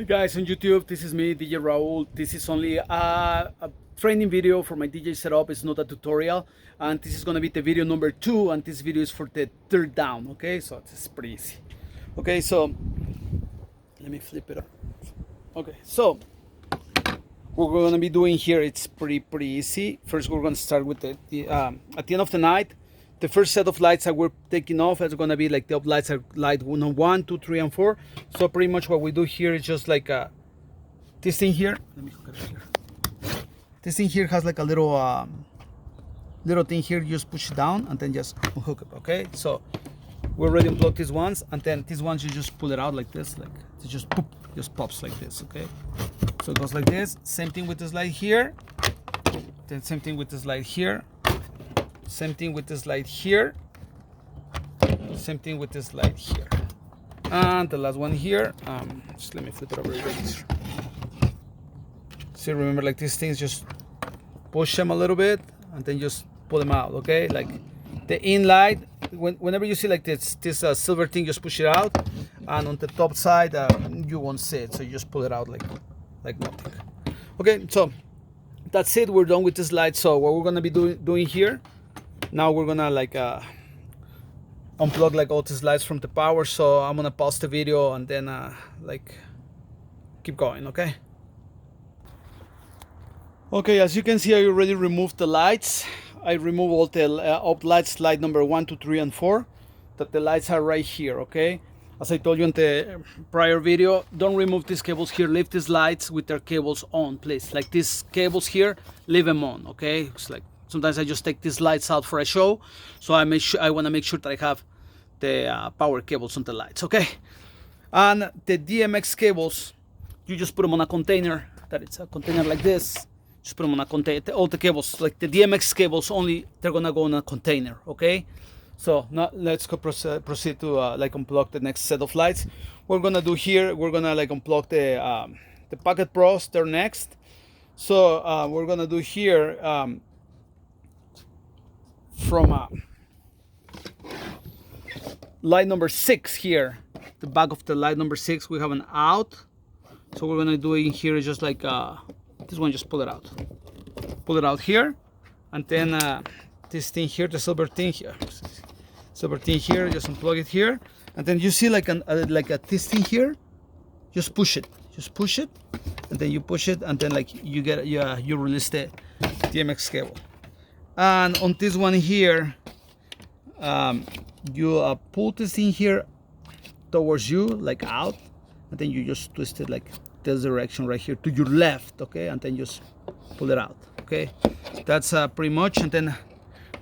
Hey guys on YouTube, this is me, DJ Raul. This is only a training video for my DJ setup. It's not a tutorial, and this is gonna be the video number 2, and this video is for the third down. Okay, so it's pretty easy. Okay, so let me flip it up. Okay, so what we're gonna be doing here, it's pretty easy. First, we're gonna start with at the end of the night. The first set of lights that we're taking off is gonna be like the up lights are light 1, 2, 3, and 4. So pretty much what we do here is just like this thing here. Let me hook it up here. This thing here has like a little thing here. You just push it down and then just hook it. Okay, so we already unplugged these ones, and then these ones you just pull it out like this, like it just poop, just pops like this. Okay, so it goes like this. Same thing with this light here. Then same thing with this light here. Same thing with this light here. Same thing with this light here. And the last one here. Just let me flip it over here. See, remember, like these things, just push them a little bit and then just pull them out. Okay, like the in light. Whenever you see like this silver thing, just push it out. And on the top side, you won't see it, so you just pull it out like nothing. Okay, so that's it. We're done with this light. So what we're gonna be doing here. Now we're gonna like unplug like all these lights from the power. So I'm gonna pause the video and then like keep going. Okay. Okay, as you can see, I already removed the lights. I removed all the up lights, light number 1, 2, 3, and 4. That the lights are right here. Okay. As I told you in the prior video, don't remove these cables here. Leave these lights with their cables on, please. Like these cables here, leave them on. Okay. It's like sometimes I just take these lights out for a show, so I want to make sure that I have the power cables on the lights. Okay. And the DMX cables, you just put them on a container. That it's a container like this. Just put them on a container. All the cables, like the DMX cables, only they're gonna go in a container. Okay. So now let's go proceed to like unplug the next set of lights. We're gonna do here. We're gonna like unplug the Pocket Pros. They're next. So we're gonna do here from light number 6 here. The back of the light number 6, we have an out. So we're gonna do it here is just like this one. Just pull it out here, and then this thing here, the silver thing here. Just unplug it here, and then you see like this thing here. Just push it, and then you push it, and then like you release the DMX cable. And on this one here, you pull this thing here towards you, like out, and then you just twist it like this direction right here to your left. Okay, and then just pull it out. Okay, that's pretty much. And then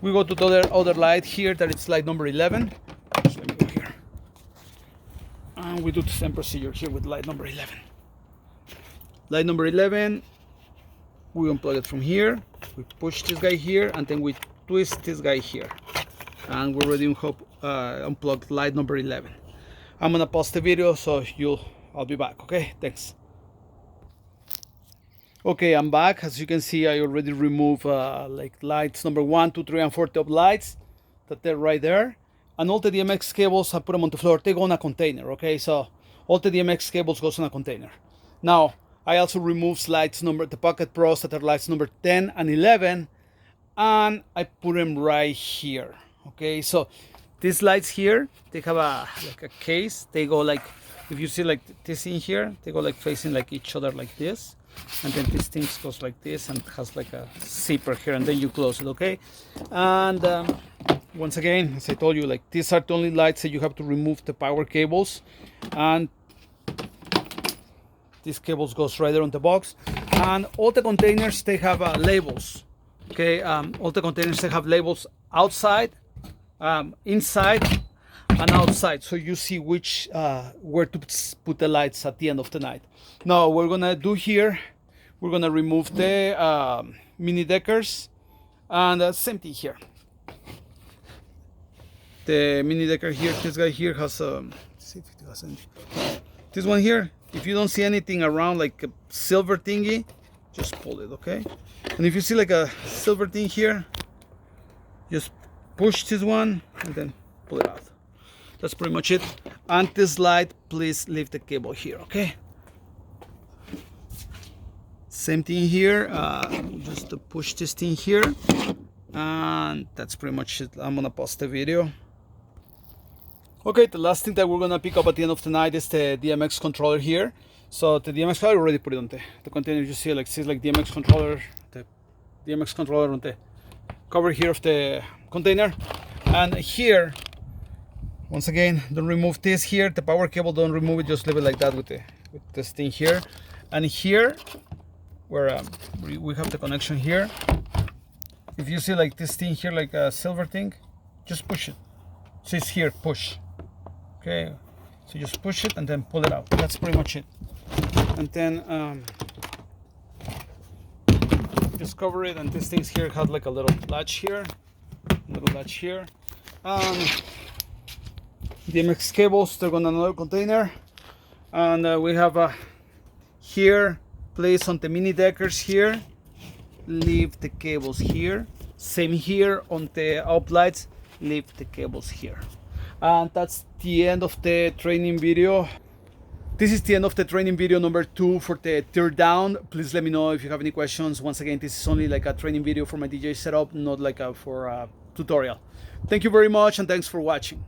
we go to the other light here, that it's light number 11. So let me go here. And we do the same procedure here with light number 11. Light number 11, we unplug it from here. We push this guy here, and then we twist this guy here. And we're ready to unplug light number 11. I'm gonna pause the video, so I'll be back. Okay, thanks. Okay, I'm back. As you can see, I already removed like lights number 1, 2, 3, and 4 top lights that they're right there. And all the DMX cables, I put them on the floor. They go in a container. Okay, so all the DMX cables goes in a container. Now I also removed the Pocket Pros that are lights number 10 and 11, and I put them right here. Okay, so these lights here, they have like a case. They go like, if you see like this in here, they go like facing like each other like this. And then this thing goes like this and has like a zipper here, and then you close it. Okay, and once again, as I told you, like these are the only lights that you have to remove the power cables, and these cables goes right there on the box. And all the containers, they have labels. Okay, all the containers, they have labels outside, inside, and outside, so you see which where to put the lights at the end of the night. Now we're gonna do here, we're gonna remove the mini deckers, and same thing here. The mini decker here, this guy here has this one here. If you don't see anything around like a silver thingy, just pull it. Okay, and if you see like a silver thing here, just push this one and then pull it out. That's pretty much it. And this light, please leave the cable here. Okay, Same thing here. Just to push this thing here, and that's pretty much it. I'm gonna pause the video. Okay, the last thing that we're gonna pick up at the end of the night is the DMX controller here. So the DMX controller, I already put it on the container. You see, like, says like DMX controller, the DMX controller on the cover here of the container. And here, once again, don't remove this here. The power cable, don't remove it. Just leave it like that with this thing here. And here, where we have the connection here, if you see like this thing here, like a silver thing, just push it. It says here, push. Okay, so just push it and then pull it out. That's pretty much it. And then just cover it, and this things here had like a little latch here, DMX cables, they're on another container. And we have here, place on the mini deckers here, leave the cables here. Same here on the up lights, leave the cables here. And that's the end of the training video. This is the end of the training video number 2 for the tear down. Please let me know if you have any questions. Once again, this is only like a training video for my DJ setup, not like for a tutorial. Thank you very much, and thanks for watching.